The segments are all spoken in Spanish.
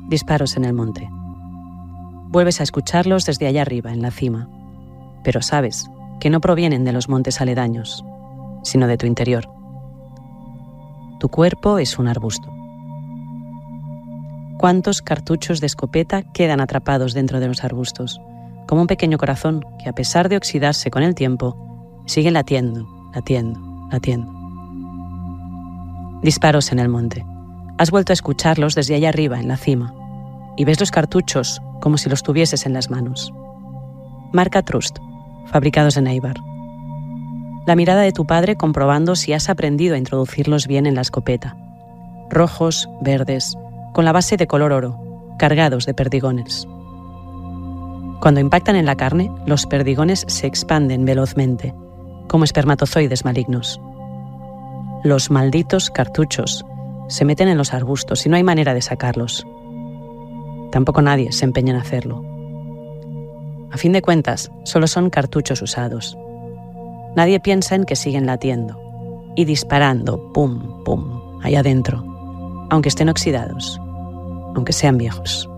Disparos en el monte. Vuelves a escucharlos desde allá arriba, en la cima, pero sabes que no provienen de los montes aledaños, sino de tu interior. Tu cuerpo es un arbusto. ¿Cuántos cartuchos de escopeta quedan atrapados dentro de los arbustos? Como un pequeño corazón que, a pesar de oxidarse con el tiempo, sigue latiendo, latiendo, latiendo. Disparos en el monte. Has vuelto a escucharlos desde allá arriba, en la cima, y ves los cartuchos como si los tuvieses en las manos. Marca Trust, fabricados en Eibar. La mirada de tu padre comprobando si has aprendido a introducirlos bien en la escopeta. Rojos, verdes, con la base de color oro, cargados de perdigones. Cuando impactan en la carne, los perdigones se expanden velozmente, como espermatozoides malignos. Los malditos cartuchos se meten en los arbustos y no hay manera de sacarlos. Tampoco nadie se empeña en hacerlo. A fin de cuentas, solo son cartuchos usados. Nadie piensa en que siguen latiendo y disparando, pum, pum, allá adentro, aunque estén oxidados, aunque sean viejos.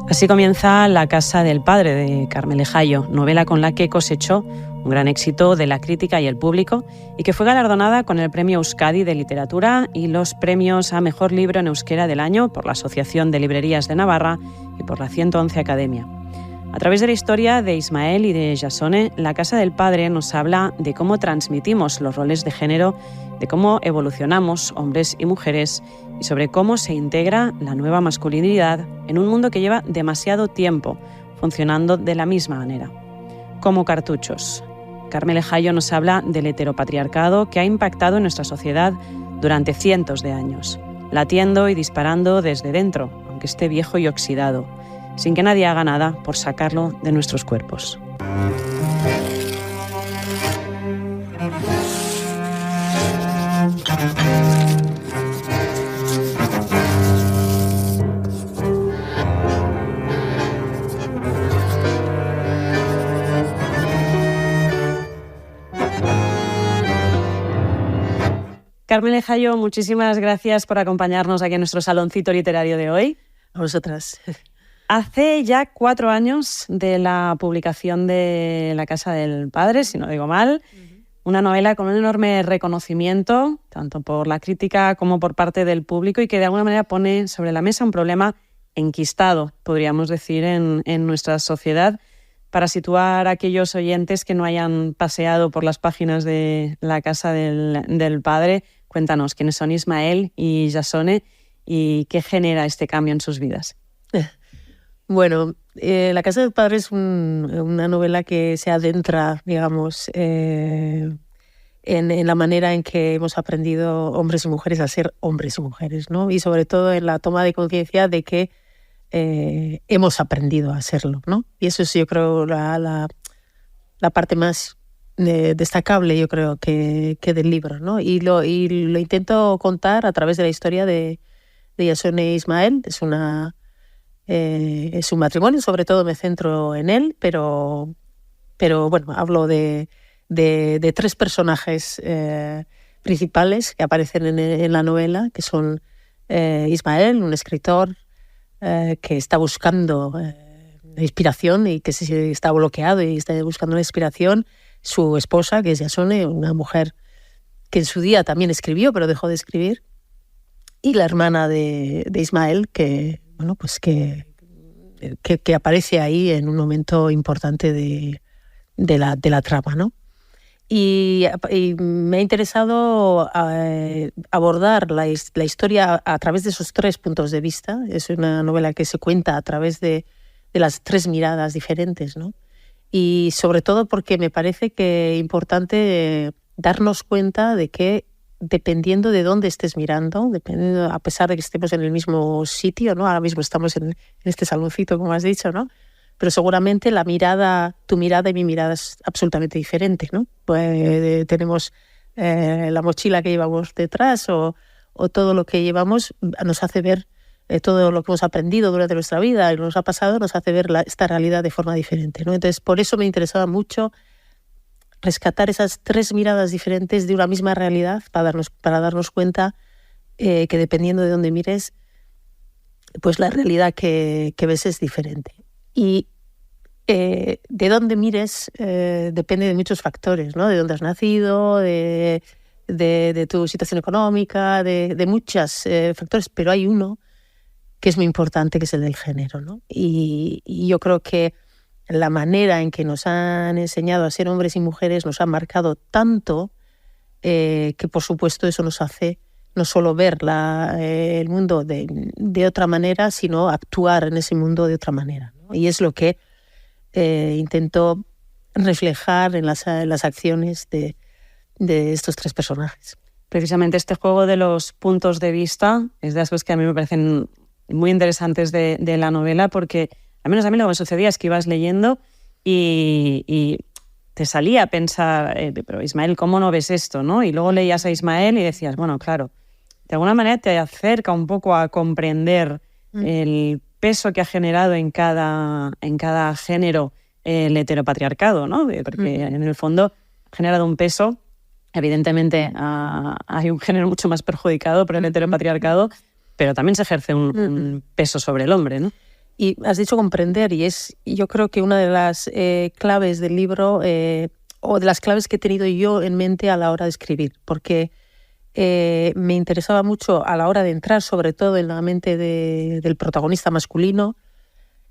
Así comienza La casa del padre de Carmele Jallo, novela con la que cosechó un gran éxito de la crítica y el público y que fue galardonada con el Premio Euskadi de Literatura y los premios a Mejor Libro en Euskera del Año por la Asociación de Librerías de Navarra y por la 111 Academia. A través de la historia de Ismael y de Jasone, La casa del padre nos habla de cómo transmitimos los roles de género, de cómo evolucionamos hombres y mujeres y sobre cómo se integra la nueva masculinidad en un mundo que lleva demasiado tiempo funcionando de la misma manera. Como cartuchos. Carmele Jallo nos habla del heteropatriarcado que ha impactado en nuestra sociedad durante cientos de años, latiendo y disparando desde dentro, aunque esté viejo y oxidado, sin que nadie haga nada por sacarlo de nuestros cuerpos. Carmele Jallo, muchísimas gracias por acompañarnos aquí en nuestro saloncito literario de hoy. A vosotras. Hace ya 4 años de la publicación de La casa del padre, si no digo mal, una novela con un enorme reconocimiento, tanto por la crítica como por parte del público, y que de alguna manera pone sobre la mesa un problema enquistado, podríamos decir, en nuestra sociedad. Para situar a aquellos oyentes que no hayan paseado por las páginas de La casa del padre, cuéntanos quiénes son Ismael y Jasone y qué genera este cambio en sus vidas. Bueno, La casa del padre es una novela que se adentra, digamos, en la manera en que hemos aprendido hombres y mujeres a ser hombres y mujeres, ¿no? Y sobre todo en la toma de conciencia de que hemos aprendido a hacerlo, ¿no? Y eso es, yo creo, la parte más destacable, yo creo, que del libro, ¿no? Y lo intento contar a través de la historia de Jasone e Ismael. Es un matrimonio, sobre todo me centro en él, pero bueno, hablo de 3 personajes principales que aparecen en la novela, que son Ismael, un escritor que está buscando inspiración y que se está bloqueado y está buscando una inspiración, su esposa, que es Jasone, una mujer que en su día también escribió, pero dejó de escribir, y la hermana de Ismael, que bueno, pues que aparece ahí en un momento importante de la trama, ¿no? Y me ha interesado abordar la historia a través de esos 3 puntos de vista. Es una novela que se cuenta a través de las 3 miradas diferentes, ¿no? Y sobre todo porque me parece que es importante darnos cuenta de que dependiendo de dónde estés mirando, a pesar de que estemos en el mismo sitio, ¿no? Ahora mismo estamos en este saloncito, como has dicho, ¿no? Pero seguramente tu mirada y mi mirada es absolutamente diferente, ¿no? Pues, tenemos la mochila que llevamos detrás o todo lo que llevamos nos hace ver todo lo que hemos aprendido durante nuestra vida y nos ha pasado, nos hace ver esta realidad de forma diferente, ¿no? Entonces, por eso me interesaba mucho rescatar esas 3 miradas diferentes de una misma realidad para darnos cuenta que dependiendo de dónde mires, pues la realidad que ves es diferente. Y de dónde mires depende de muchos factores, ¿no? De dónde has nacido, de tu situación económica, de muchos factores, pero hay uno que es muy importante, que es el del género, ¿no? Y yo creo que la manera en que nos han enseñado a ser hombres y mujeres nos ha marcado tanto que, por supuesto, eso nos hace no solo ver el mundo de otra manera, sino actuar en ese mundo de otra manera, ¿no? Y es lo que intento reflejar en las acciones de estos 3 personajes. Precisamente este juego de los puntos de vista es de las cosas que a mí me parecen muy interesantes de la novela, porque al menos a mí lo que me sucedía es que ibas leyendo y te salía a pensar, pero Ismael, ¿cómo no ves esto, no? Y luego leías a Ismael y decías, bueno, claro, de alguna manera te acerca un poco a comprender el peso que ha generado en cada género el heteropatriarcado, ¿no? Porque en el fondo ha generado un peso. Evidentemente hay un género mucho más perjudicado por el heteropatriarcado, pero también se ejerce un peso sobre el hombre, ¿no? Y has dicho comprender, y yo creo que una de las claves del libro, o de las claves que he tenido yo en mente a la hora de escribir, porque me interesaba mucho a la hora de entrar, sobre todo en la mente del protagonista masculino,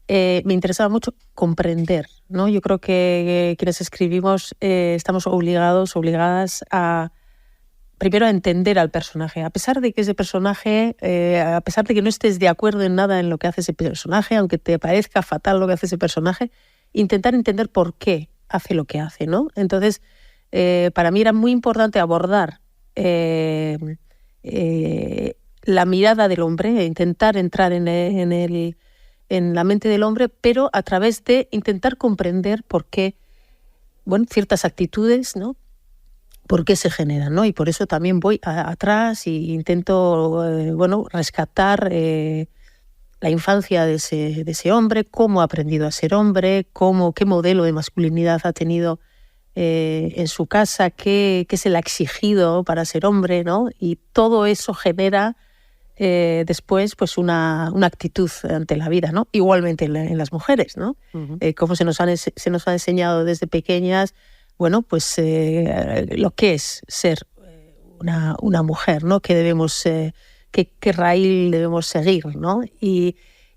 me interesaba mucho comprender, ¿no? Yo creo que quienes escribimos estamos obligadas a primero a entender al personaje, a pesar de que ese personaje, a pesar de que no estés de acuerdo en nada en lo que hace ese personaje, aunque te parezca fatal lo que hace ese personaje, intentar entender por qué hace lo que hace, ¿no? Entonces, para mí era muy importante abordar la mirada del hombre, intentar entrar en la mente del hombre, pero a través de intentar comprender por qué, bueno, ciertas actitudes, ¿no? Por qué se generan, ¿no? Y por eso también voy atrás e intento, rescatar la infancia de ese hombre, cómo ha aprendido a ser hombre, qué modelo de masculinidad ha tenido en su casa, qué se le ha exigido para ser hombre, ¿no? Y todo eso genera después pues una actitud ante la vida, ¿no? Igualmente en las mujeres, ¿no? Uh-huh. Cómo se nos ha enseñado desde pequeñas, bueno, pues lo que es ser una mujer, ¿no? Que debemos, qué raíz debemos seguir, ¿no? Y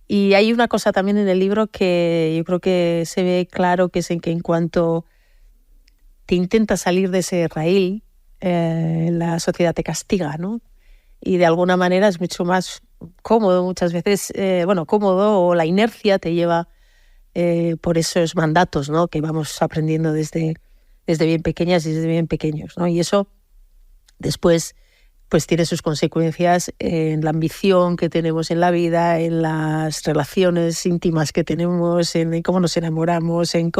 hay una cosa también en el libro que yo creo que se ve claro, que es que en cuanto te intentas salir de ese raíl, la sociedad te castiga, ¿no? Y de alguna manera es mucho más cómodo muchas veces, cómodo, o la inercia te lleva por esos mandatos, ¿no? Que vamos aprendiendo desde bien pequeñas y desde bien pequeños, ¿no? Y eso después pues tiene sus consecuencias en la ambición que tenemos en la vida, en las relaciones íntimas que tenemos, en cómo nos enamoramos, en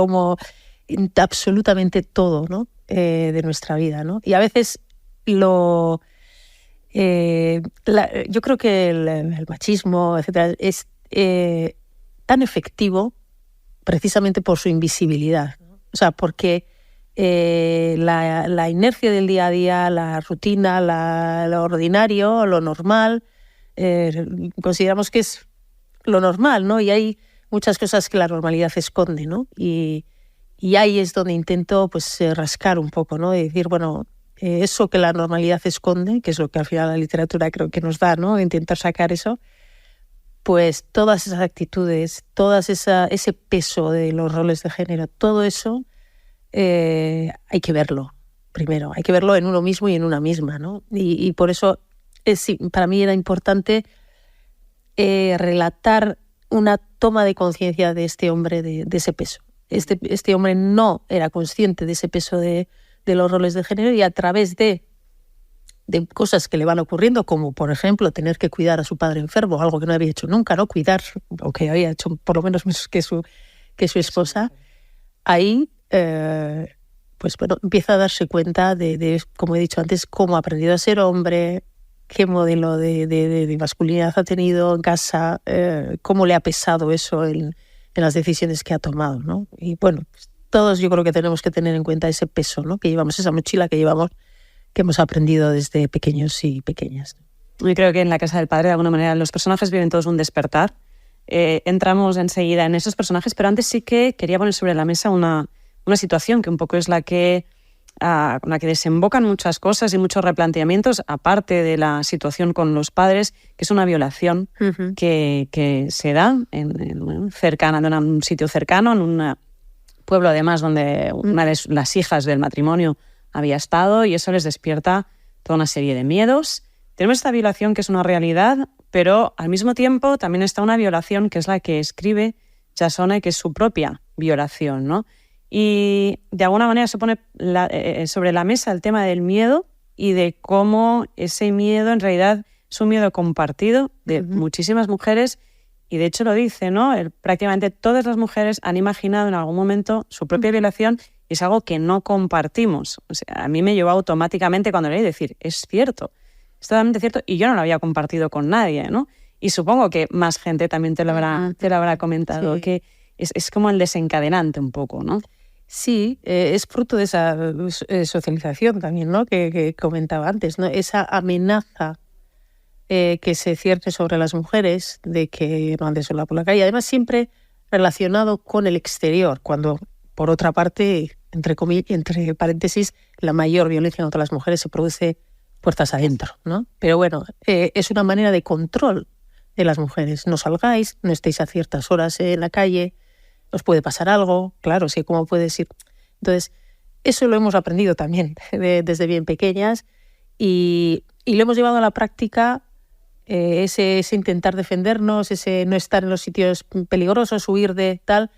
absolutamente todo, ¿no? De nuestra vida, ¿no? Y a veces yo creo que el machismo, etcétera, es tan efectivo precisamente por su invisibilidad, ¿no? O sea, porque la inercia del día a día, la rutina, lo ordinario, lo normal, consideramos que es lo normal, ¿no? Y hay muchas cosas que la normalidad esconde, ¿no? Y ahí es donde intento pues rascar un poco, ¿no? Y decir, bueno, eso que la normalidad esconde, que es lo que al final la literatura creo que nos da, ¿no? Intentar sacar eso, pues todas esas actitudes, ese peso de los roles de género, todo eso hay que verlo primero, hay que verlo en uno mismo y en una misma, ¿no? Y por eso sí, para mí era importante relatar una toma de conciencia de este hombre, de ese peso. Este hombre no era consciente de ese peso de los roles de género, y a través de cosas que le van ocurriendo, como por ejemplo tener que cuidar a su padre enfermo, algo que no había hecho nunca, ¿no? Cuidar, o que había hecho por lo menos menos que su esposa, ahí pues bueno, empieza a darse cuenta de, como he dicho antes, cómo ha aprendido a ser hombre, qué modelo de masculinidad ha tenido en casa, cómo le ha pesado eso en las decisiones que ha tomado, ¿no? Y bueno, pues todos yo creo que tenemos que tener en cuenta ese peso, ¿no? Que llevamos, esa mochila que llevamos, que hemos aprendido desde pequeños y pequeñas. Yo creo que en La casa del padre, de alguna manera, los personajes viven todos un despertar. Entramos enseguida en esos personajes, pero antes sí que quería poner sobre la mesa una situación que un poco es la que desembocan muchas cosas y muchos replanteamientos, aparte de la situación con los padres, que es una violación que se da en un sitio cercano, en un pueblo además donde una de las hijas del matrimonio había estado, y eso les despierta toda una serie de miedos. Tenemos esta violación que es una realidad, pero al mismo tiempo también está una violación que es la que escribe Jasone, que es su propia violación, ¿no? Y de alguna manera se pone sobre la mesa el tema del miedo y de cómo ese miedo en realidad es un miedo compartido de muchísimas mujeres, y de hecho lo dice, ¿no? Prácticamente todas las mujeres han imaginado en algún momento su propia violación, y es algo que no compartimos. O sea, a mí me llevó automáticamente cuando leí decir, es cierto, es totalmente cierto, y yo no lo había compartido con nadie, ¿no? Y supongo que más gente también te lo habrá comentado, sí. Que es como el desencadenante un poco, ¿no? Sí, es fruto de esa socialización también, ¿no? Que comentaba antes, ¿no? Esa amenaza que se cierne sobre las mujeres de que no anden sola por la calle. Además, siempre relacionado con el exterior, cuando, por otra parte, entre paréntesis, la mayor violencia contra las mujeres se produce puertas adentro, ¿no? Pero bueno, es una manera de control de las mujeres. No salgáis, no estéis a ciertas horas en la calle, os puede pasar algo, claro, sí, ¿cómo puedes ir? Entonces, eso lo hemos aprendido también desde bien pequeñas, y lo hemos llevado a la práctica, ese intentar defendernos, ese no estar en los sitios peligrosos, huir de tal,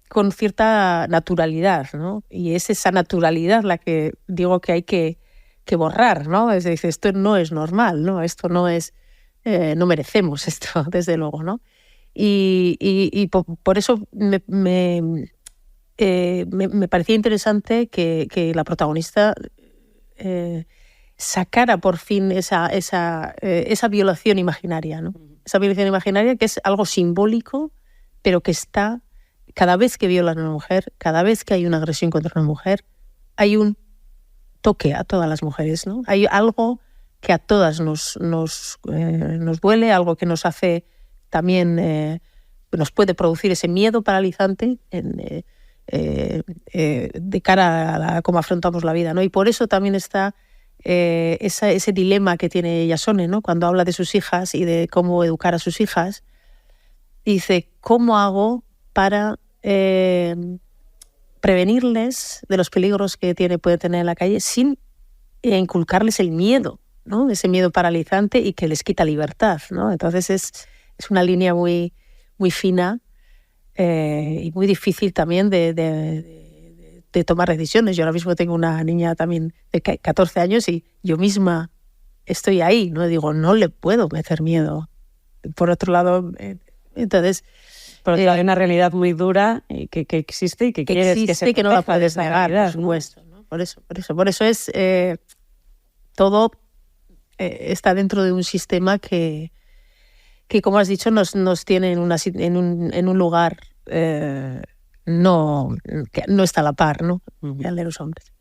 con cierta naturalidad, ¿no? Y es esa naturalidad la que digo que hay que borrar, ¿no? Es decir, esto no es normal, ¿no? Esto no es, no merecemos esto, desde luego, ¿no? Y por eso me parecía interesante que la protagonista sacara por fin esa violación imaginaria, ¿no? Esa violación imaginaria que es algo simbólico, pero que está cada vez que violan a una mujer, cada vez que hay una agresión contra una mujer, hay un toque a todas las mujeres, ¿no? Hay algo que a todas nos duele, algo que nos hace también, nos puede producir ese miedo paralizante de cara a cómo afrontamos la vida, ¿no? Y por eso también está ese dilema que tiene Jasone, ¿no? Cuando habla de sus hijas y de cómo educar a sus hijas, dice, ¿cómo hago para prevenirles de los peligros que puede tener en la calle sin inculcarles el miedo, ¿no? Ese miedo paralizante y que les quita libertad, ¿no? Entonces es una línea muy, muy fina y muy difícil también de tomar decisiones. Yo ahora mismo tengo una niña también de 14 años y yo misma estoy ahí, ¿no? Digo, no le puedo meter miedo. Por otro lado, entonces... Por otro lado, hay una realidad muy dura que existe y que quieres que se que no la puedes negar, por supuesto, ¿no? Por eso es todo está dentro de un sistema que como has dicho nos tiene en un lugar que no está a la par, ¿no? El de los hombres.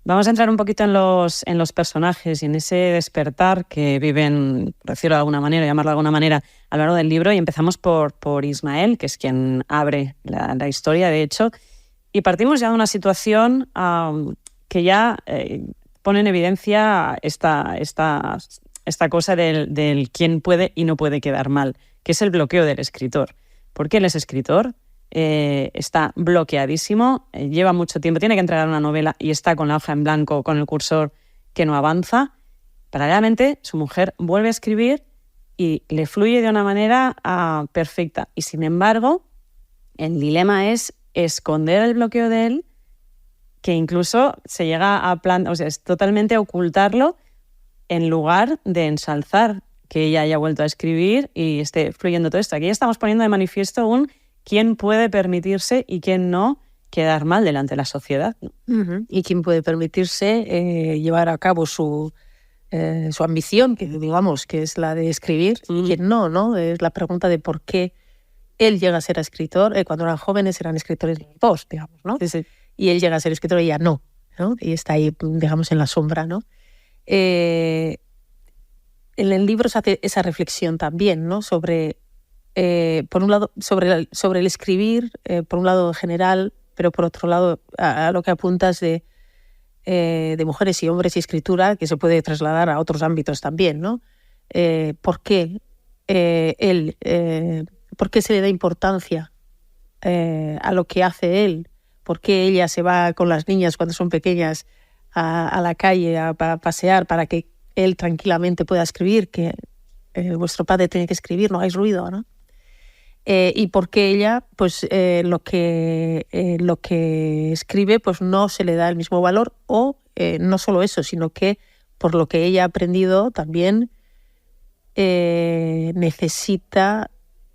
Vamos a entrar un poquito en los personajes y en ese despertar que viven, por decirlo de alguna manera, llamarlo de alguna manera, a lo largo del libro, y empezamos por Ismael, que es quien abre la historia, de hecho, y partimos ya de una situación que ya pone en evidencia esta cosa del quién puede y no puede quedar mal, que es el bloqueo del escritor. Porque él es escritor, está bloqueadísimo, lleva mucho tiempo, tiene que entregar una novela y está con la hoja en blanco, con el cursor que no avanza. Paralelamente, su mujer vuelve a escribir y le fluye de una manera perfecta. Y sin embargo, el dilema es esconder el bloqueo de él, que incluso se llega es totalmente ocultarlo en lugar de ensalzar que ella haya vuelto a escribir y esté fluyendo todo esto. Aquí ya estamos poniendo de manifiesto quién puede permitirse y quién no quedar mal delante de la sociedad, ¿no? Y quién puede permitirse llevar a cabo su ambición, que digamos que es la de escribir, y quién no, es la pregunta de por qué él llega a ser escritor. Cuando eran jóvenes eran escritores dos, digamos, ¿no? Sí. y él llega a ser escritor y ella no, ¿no? Y está ahí, digamos, en la sombra, ¿no? En el libro se hace esa reflexión también, ¿no? Sobre, por un lado, sobre el escribir, por un lado en general, pero por otro lado a lo que apuntas de mujeres y hombres y escritura, que se puede trasladar a otros ámbitos también, ¿no? ¿Por qué por qué se le da importancia a lo que hace él? ¿Por qué ella se va con las niñas cuando son pequeñas a la calle a pasear para que él tranquilamente pueda escribir, que vuestro padre tiene que escribir, no hagáis ruido, ¿no? Y por qué ella, pues lo que escribe, pues no se le da el mismo valor, o no solo eso, sino que por lo que ella ha aprendido también necesita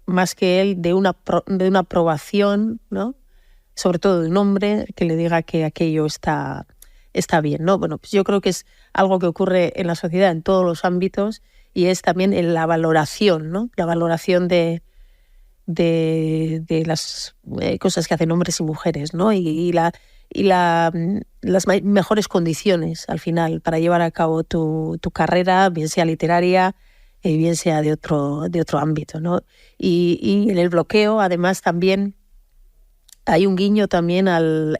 más que él de una aprobación, ¿no? Sobre todo de un hombre que le diga que aquello está bien, ¿no? Bueno, pues yo creo que es algo que ocurre en la sociedad en todos los ámbitos, y es también en la valoración, ¿no? La valoración de las cosas que hacen hombres y mujeres, ¿no? Y las mejores condiciones al final para llevar a cabo tu carrera, bien sea literaria, bien sea de otro ámbito, ¿no? Y en el bloqueo, además, también hay un guiño también él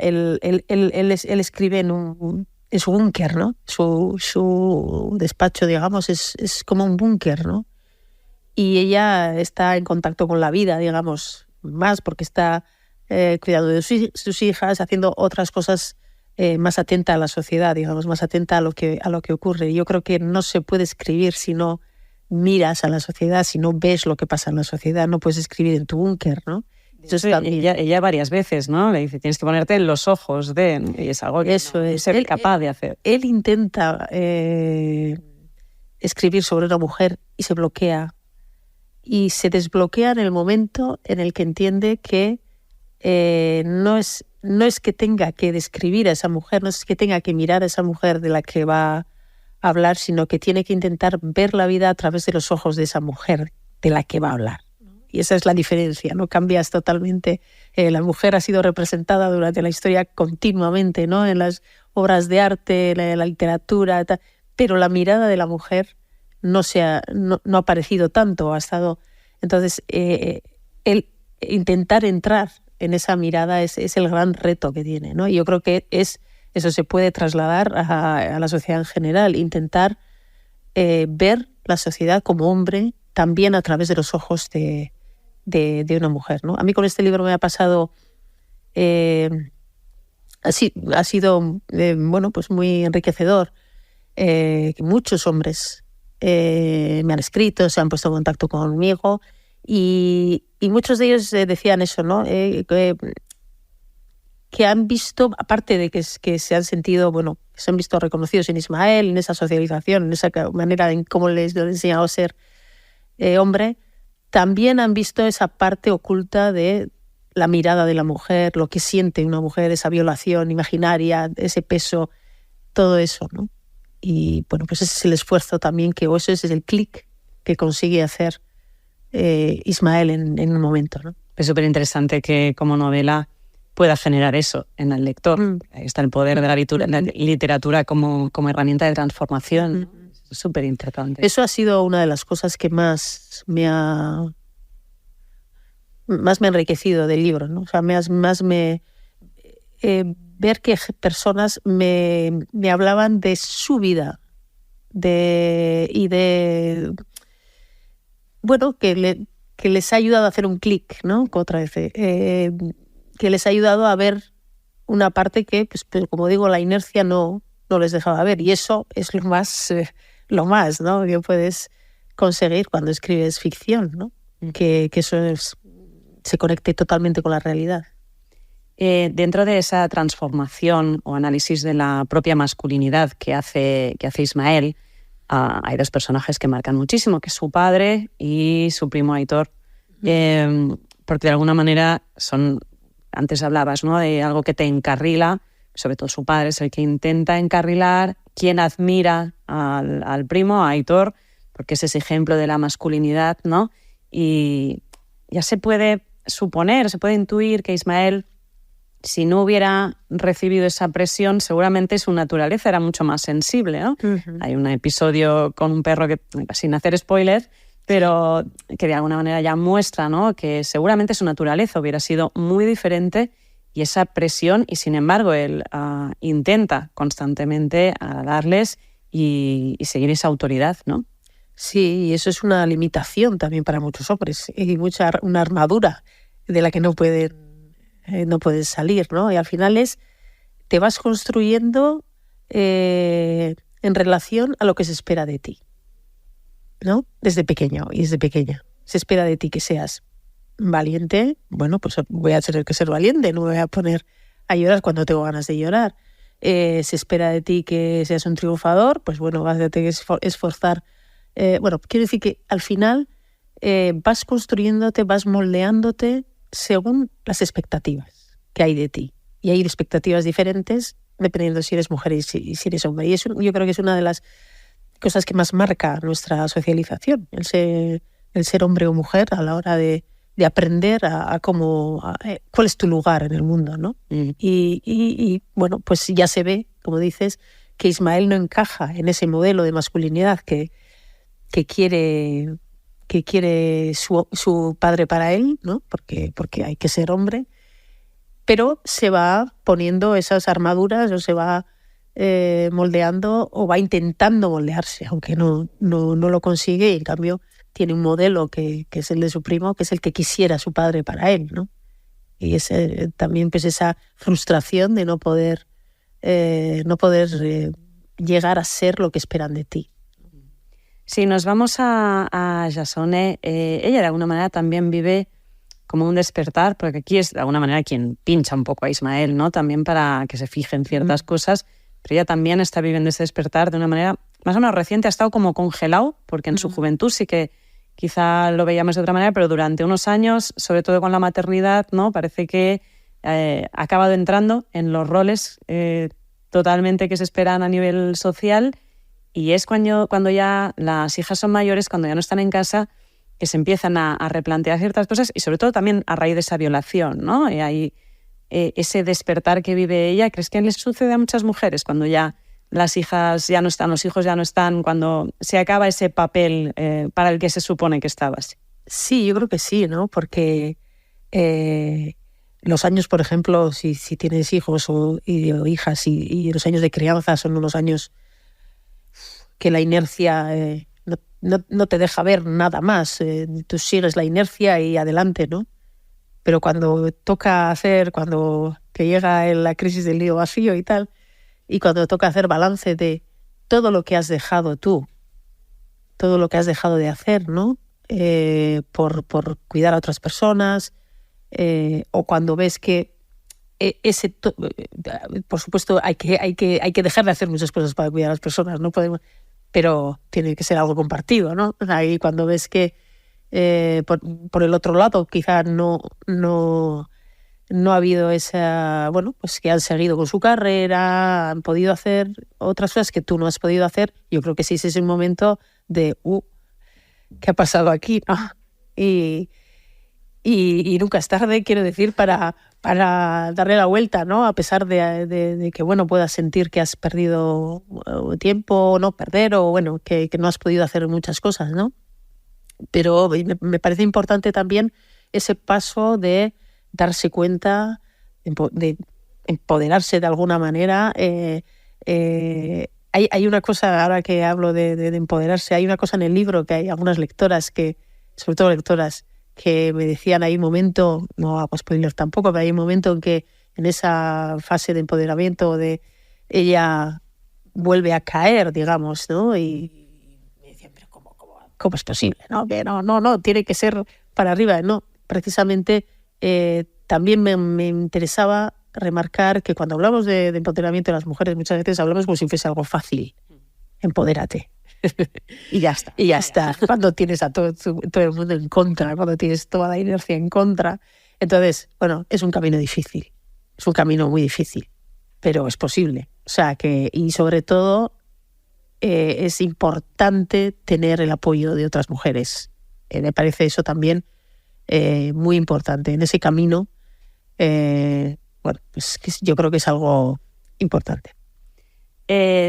escribe en su búnker, ¿no? Su despacho, digamos, es como un búnker, ¿no? Y ella está en contacto con la vida, digamos, más porque está cuidando de sus hijas, haciendo otras cosas, más atenta a la sociedad, digamos, más atenta a lo que ocurre. Yo creo que no se puede escribir si no miras a la sociedad, si no ves lo que pasa en la sociedad. No puedes escribir en tu búnker, ¿no? Entonces, ella varias veces, ¿no? Le dice, tienes que ponerte en los ojos de... Y es algo que eso es ser capaz de hacer. Él intenta escribir sobre una mujer y se bloquea. Y se desbloquea en el momento en el que entiende que no es que tenga que describir a esa mujer, no es que tenga que mirar a esa mujer de la que va a hablar, sino que tiene que intentar ver la vida a través de los ojos de esa mujer de la que va a hablar. Y esa es la diferencia, ¿no? Cambias totalmente. La mujer ha sido representada durante la historia continuamente, ¿no? En las obras de arte, en la literatura, pero la mirada de la mujer no ha aparecido tanto, ha estado... Entonces, el intentar entrar en esa mirada es el gran reto que tiene, ¿no? Y yo creo que eso se puede trasladar a la sociedad en general, intentar ver la sociedad como hombre también a través de los ojos de una mujer, ¿no? A mí con este libro me ha pasado... ha sido bueno, pues muy enriquecedor. Muchos hombres me han escrito, se han puesto en contacto conmigo, y muchos de ellos decían eso, ¿no? Que han visto, aparte de que se han sentido, bueno, se han visto reconocidos en Ismael, en esa socialización, en esa manera en cómo les he enseñado a ser hombre, también han visto esa parte oculta de la mirada de la mujer, lo que siente una mujer, esa violación imaginaria, ese peso, todo eso, ¿no? Y bueno, pues ese es el esfuerzo también, o ese es el clic que consigue hacer Ismael en un momento, ¿no? Es súper interesante que como novela pueda generar eso en el lector. Ahí está el poder de la literatura como herramienta de transformación. Es súper importante. Eso ha sido una de las cosas que más me ha enriquecido del libro, ¿no? O sea, ver que personas me hablaban de su vida, bueno, que les ha ayudado a hacer un clic, ¿no? Otra vez, que les ha ayudado a ver una parte que, pues, como digo, la inercia no les dejaba ver, y eso es lo más, ¿no? Que puedes conseguir cuando escribes ficción, ¿no? Que eso se conecte totalmente con la realidad. Dentro de esa transformación o análisis de la propia masculinidad que hace Ismael, hay dos personajes que marcan muchísimo, que es su padre y su primo Aitor, porque de alguna manera antes hablabas, ¿no?, de algo que te encarrila, sobre todo su padre es el que intenta encarrilar, quien admira al primo, a Aitor, porque es ese ejemplo de la masculinidad, ¿no? Y ya se puede suponer, se puede intuir que Ismael si no hubiera recibido esa presión, seguramente su naturaleza era mucho más sensible, ¿no? Uh-huh. Hay un episodio con un perro que, sin hacer spoilers, pero que de alguna manera ya muestra, ¿no?, que seguramente su naturaleza hubiera sido muy diferente y esa presión, y sin embargo él intenta constantemente darles y seguir esa autoridad, ¿no? Sí, y eso es una limitación también para muchos hombres y una armadura de la que no puedes salir, ¿no? Y al final te vas construyendo en relación a lo que se espera de ti, ¿no? Desde pequeño y desde pequeña. Se espera de ti que seas valiente. Bueno, pues voy a tener que ser valiente, no me voy a poner a llorar cuando tengo ganas de llorar. Se espera de ti que seas un triunfador, pues bueno, vas a tener que esforzar. Bueno, quiero decir que al final vas construyéndote, vas moldeándote según las expectativas que hay de ti. Y hay expectativas diferentes dependiendo si eres mujer y si eres hombre. Y eso yo creo que es una de las cosas que más marca nuestra socialización, el ser hombre o mujer a la hora de aprender a cuál es tu lugar en el mundo, ¿no? Y bueno, pues ya se ve, como dices, que Ismael no encaja en ese modelo de masculinidad que quiere su padre para él, ¿no? Porque hay que ser hombre, pero se va poniendo esas armaduras o se va moldeando o va intentando moldearse, aunque no lo consigue, y en cambio tiene un modelo que es el de su primo, que es el que quisiera su padre para él, ¿no? Y también pues esa frustración de no poder llegar a ser lo que esperan de ti. Si nos vamos a Jasone, ella de alguna manera también vive como un despertar, porque aquí es de alguna manera quien pincha un poco a Ismael, ¿no? También para que se fije en ciertas cosas, pero ella también está viviendo ese despertar de una manera más o menos reciente, ha estado como congelado, porque en su juventud sí que quizá lo veíamos de otra manera, pero durante unos años, sobre todo con la maternidad, ¿no?, parece que ha acabado entrando en los roles totalmente que se esperan a nivel social, y es cuando ya las hijas son mayores, cuando ya no están en casa, que se empiezan a replantear ciertas cosas, y sobre todo también a raíz de esa violación, ¿no? Y hay ese despertar que vive ella. ¿Crees que les sucede a muchas mujeres cuando ya las hijas ya no están, los hijos ya no están, cuando se acaba ese papel para el que se supone que estabas? Sí, yo creo que sí, ¿no? Porque los años, por ejemplo, si tienes hijos o hijas y los años de crianza son unos años que la inercia no te deja ver nada más. Tú sigues la inercia y adelante, ¿no? Pero cuando que llega la crisis del nido vacío y tal, y cuando toca hacer balance de todo lo que has dejado tú, todo lo que has dejado de hacer, ¿no? Por cuidar a otras personas, o cuando ves que por supuesto hay que dejar de hacer muchas cosas para cuidar a las personas, no podemos, pero tiene que ser algo compartido, ¿no? Ahí cuando ves que por el otro lado quizá no ha habido esa, bueno, pues que han seguido con su carrera, han podido hacer otras cosas que tú no has podido hacer. Yo creo que sí, ese es un momento de ¿qué ha pasado aquí? ¿No? Y nunca es tarde, quiero decir, para darle la vuelta, ¿no? A pesar de que, bueno, puedas sentir que has perdido tiempo, o no perder, o bueno, que no has podido hacer muchas cosas, ¿no? Pero me parece importante también ese paso de darse cuenta, de empoderarse de alguna manera. Hay una cosa, ahora que hablo de empoderarse, hay una cosa en el libro que hay algunas lectoras sobre todo lectoras, que me decían, hay un momento, no hago spoiler tampoco, pero hay un momento en que en esa fase de empoderamiento ella vuelve a caer, digamos, ¿no? Y me decían, pero ¿cómo es posible? ¿No? Que no, tiene que ser para arriba. No, precisamente también me interesaba remarcar que cuando hablamos de empoderamiento de las mujeres, muchas veces hablamos como si fuese algo fácil. Empodérate. Y ya está. Cuando tienes a todo el mundo en contra, cuando tienes toda la inercia en contra. Entonces, bueno, es un camino difícil. Es un camino muy difícil, pero es posible. O sea, y sobre todo es importante tener el apoyo de otras mujeres. Me parece eso también muy importante. En ese camino, bueno, bueno, pues yo creo que es algo importante.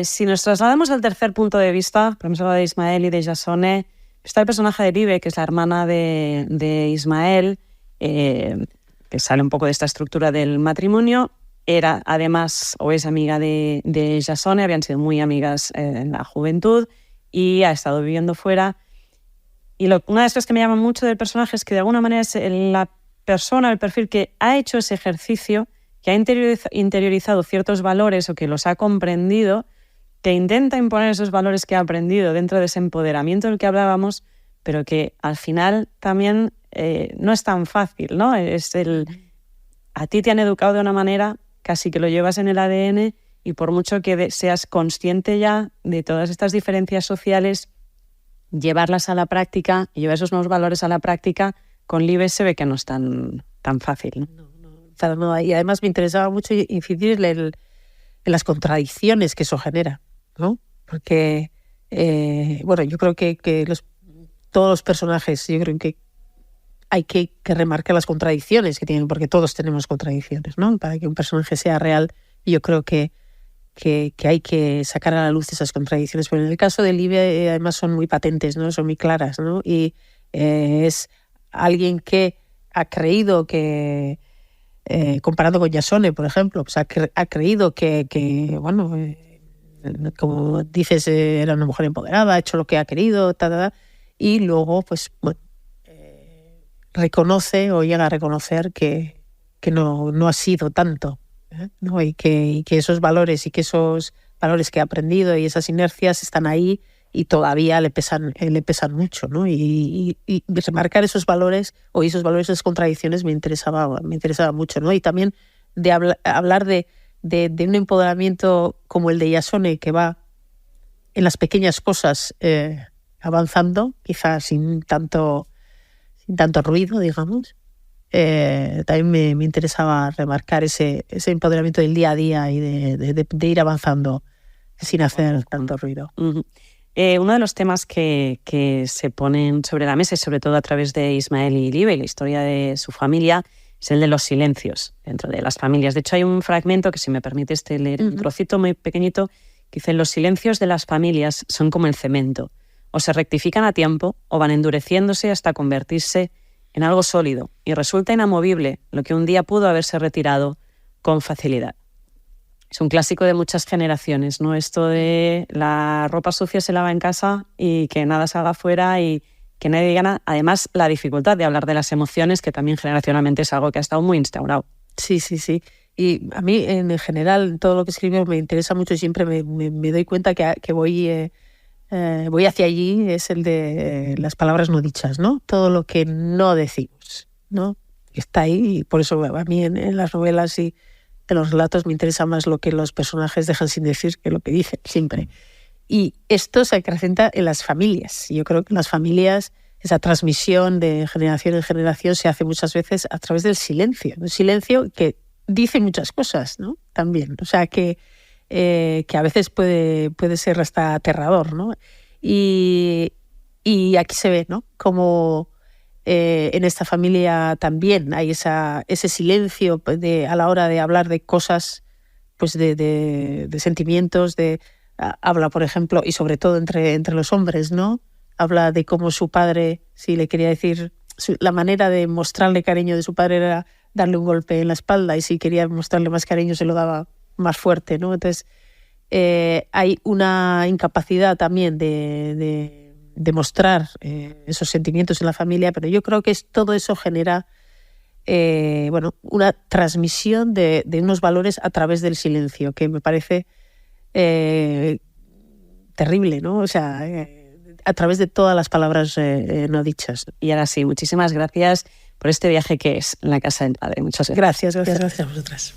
Si nos trasladamos al tercer punto de vista, hemos hablado de Ismael y de Jasone, está el personaje de Libe, que es la hermana de Ismael, que sale un poco de esta estructura del matrimonio. Era además, o es amiga de Jasone, habían sido muy amigas en la juventud y ha estado viviendo fuera. Y una de las cosas que me llama mucho del personaje es que de alguna manera es la persona, el perfil que ha hecho ese ejercicio, que ha interiorizado ciertos valores o que los ha comprendido, que intenta imponer esos valores que ha aprendido dentro de ese empoderamiento del que hablábamos, pero que al final también no es tan fácil, ¿no? A ti te han educado de una manera, casi que lo llevas en el ADN, y por mucho que seas consciente ya de todas estas diferencias sociales, llevarlas a la práctica y llevar esos nuevos valores a la práctica, con Libe se ve que no es tan fácil, ¿no? No, y además me interesaba mucho incidir en las contradicciones que eso genera, ¿no? Porque, bueno, yo creo que todos los personajes, yo creo que hay que remarcar las contradicciones que tienen, porque todos tenemos contradicciones, ¿no? Para que un personaje sea real, yo creo que hay que sacar a la luz esas contradicciones. Pero en el caso de Libe, además, son muy patentes, ¿no? Son muy claras, ¿no? Y es alguien que ha creído que, comparando con Jasone, por ejemplo, pues ha creído que bueno, como dices, era una mujer empoderada, ha hecho lo que ha querido, y luego, pues, bueno, reconoce o llega a reconocer que no ha sido tanto, ¿no? Y que esos valores que ha aprendido y esas inercias están ahí y todavía le pesan mucho, ¿no? Y remarcar esos valores, esas contradicciones me interesaba mucho, ¿no? Y también de hablar de un empoderamiento como el de Jasone, que va en las pequeñas cosas avanzando, quizás sin tanto ruido, digamos. También me interesaba remarcar ese empoderamiento del día a día y de ir avanzando sin hacer tanto ruido. Uh-huh. Uno de los temas que se ponen sobre la mesa, y sobre todo a través de Ismael y Libe, la historia de su familia, es el de los silencios dentro de las familias. De hecho, hay un fragmento que, si me permites leer, un trocito muy pequeñito, que dice: los silencios de las familias son como el cemento. O se rectifican a tiempo o van endureciéndose hasta convertirse en algo sólido, y resulta inamovible lo que un día pudo haberse retirado con facilidad. Es un clásico de muchas generaciones, ¿no? Esto de la ropa sucia se lava en casa y que nada salga afuera y que nadie diga nada. Además, la dificultad de hablar de las emociones, que también generacionalmente es algo que ha estado muy instaurado. Sí. Y a mí, en general, todo lo que escribo me interesa mucho y siempre me doy cuenta que voy hacia allí, es el de las palabras no dichas, ¿no? Todo lo que no decimos, ¿no? Está ahí, y por eso a mí en las novelas y en los relatos me interesa más lo que los personajes dejan sin decir que lo que dicen, siempre. Y esto se acrecenta en las familias. Yo creo que en las familias esa transmisión de generación en generación se hace muchas veces a través del silencio. Un silencio que dice muchas cosas, ¿no? También. O sea, que a veces puede ser hasta aterrador, ¿no? Y aquí se ve, ¿no? Como en esta familia también hay ese silencio a la hora de hablar de cosas, pues de sentimientos, habla, por ejemplo, y sobre todo entre los hombres, ¿no? Habla de cómo su padre, si le quería decir, la manera de mostrarle cariño de su padre era darle un golpe en la espalda, y si quería mostrarle más cariño se lo daba más fuerte, ¿no? Entonces hay una incapacidad también de mostrar esos sentimientos en la familia, pero yo creo que todo eso genera una transmisión de unos valores a través del silencio, que me parece terrible, ¿no? O sea, a través de todas las palabras no dichas. Y ahora sí, muchísimas gracias por este viaje que es La Casa del Padre. Muchas gracias. Gracias a vosotras.